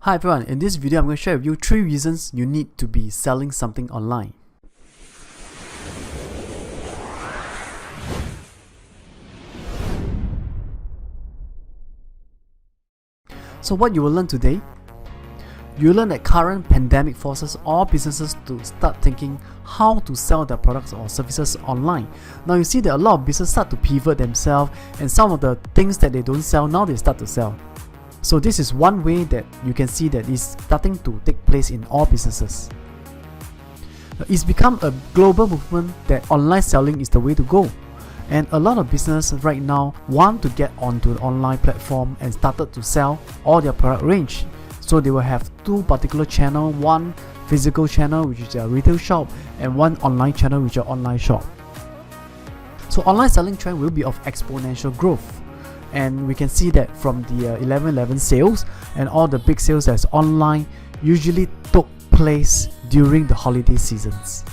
Hi everyone, in this video I'm going to share with you 3 reasons you need to be selling something online. So what you will learn today, you learn that current pandemic forces all businesses to start thinking how to sell their products or services online. Now you see that a lot of businesses start to pivot themselves, and some of the things that they don't sell, now they start to sell. So this is one way that you can see that is starting to take place in all businesses. It's become a global movement that online selling is the way to go. And a lot of businesses right now want to get onto the online platform and started to sell all their product range. So they will have 2 particular channels, one physical channel which is their retail shop and one online channel which is your online shop. So online selling trend will be of exponential growth. And we can see that from the 11/11 sales and all the big sales that's online usually took place during the holiday seasons.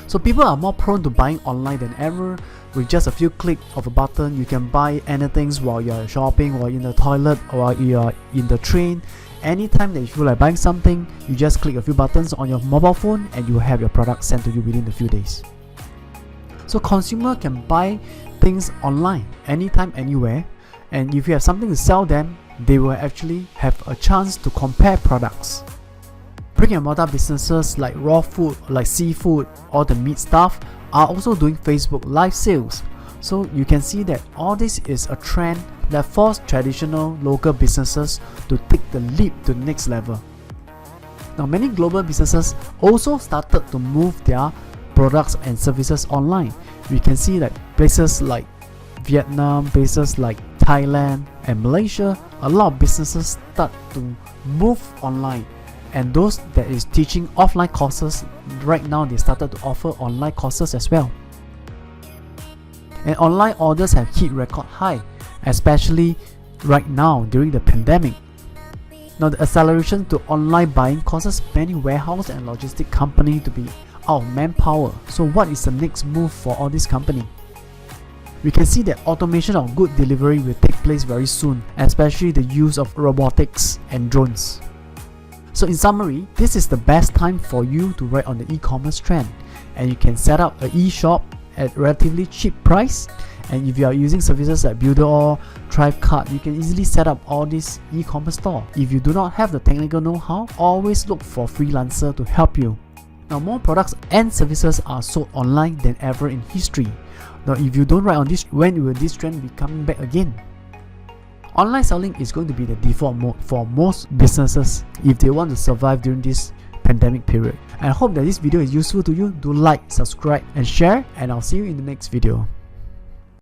So people are more prone to buying online than ever. With just a few clicks of a button, you can buy anything while you're shopping, while in the toilet, or you're in the train. Anytime that you feel like buying something, you just click a few buttons on your mobile phone and you will have your product sent to you within a few days. So consumer can buy things online anytime, anywhere, and if you have something to sell them, they will actually have a chance to compare products. Brick and mortar businesses like raw food, like seafood, or the meat stuff are also doing Facebook live sales. So you can see that all this is a trend that forced traditional local businesses to take the leap to the next level. Now many global businesses also started to move their products and services online. We can see that places like Vietnam, places like Thailand and Malaysia, a lot of businesses start to move online, and those that is teaching offline courses, right now they started to offer online courses as well. And online orders have hit record high, especially right now during the pandemic. Now the acceleration to online buying causes many warehouse and logistic companies to be out of manpower. So what is the next move for all this company? We can see that automation of good delivery will take place very soon, especially the use of robotics and drones. So in summary, this is the best time for you to ride on the e-commerce trend, and you can set up an e-shop at relatively cheap price. And if you are using services like Builder, Thrivecart, you can easily set up all this e-commerce store. If you do not have the technical know-how, always look for freelancer to help you. Now more products and services are sold online than ever in history. Now if you don't ride on this, when will this trend be coming back again? Online selling is going to be the default mode for most businesses if they want to survive during this pandemic period. And I hope that this video is useful to you. Do like, subscribe and share, and I'll see you in the next video.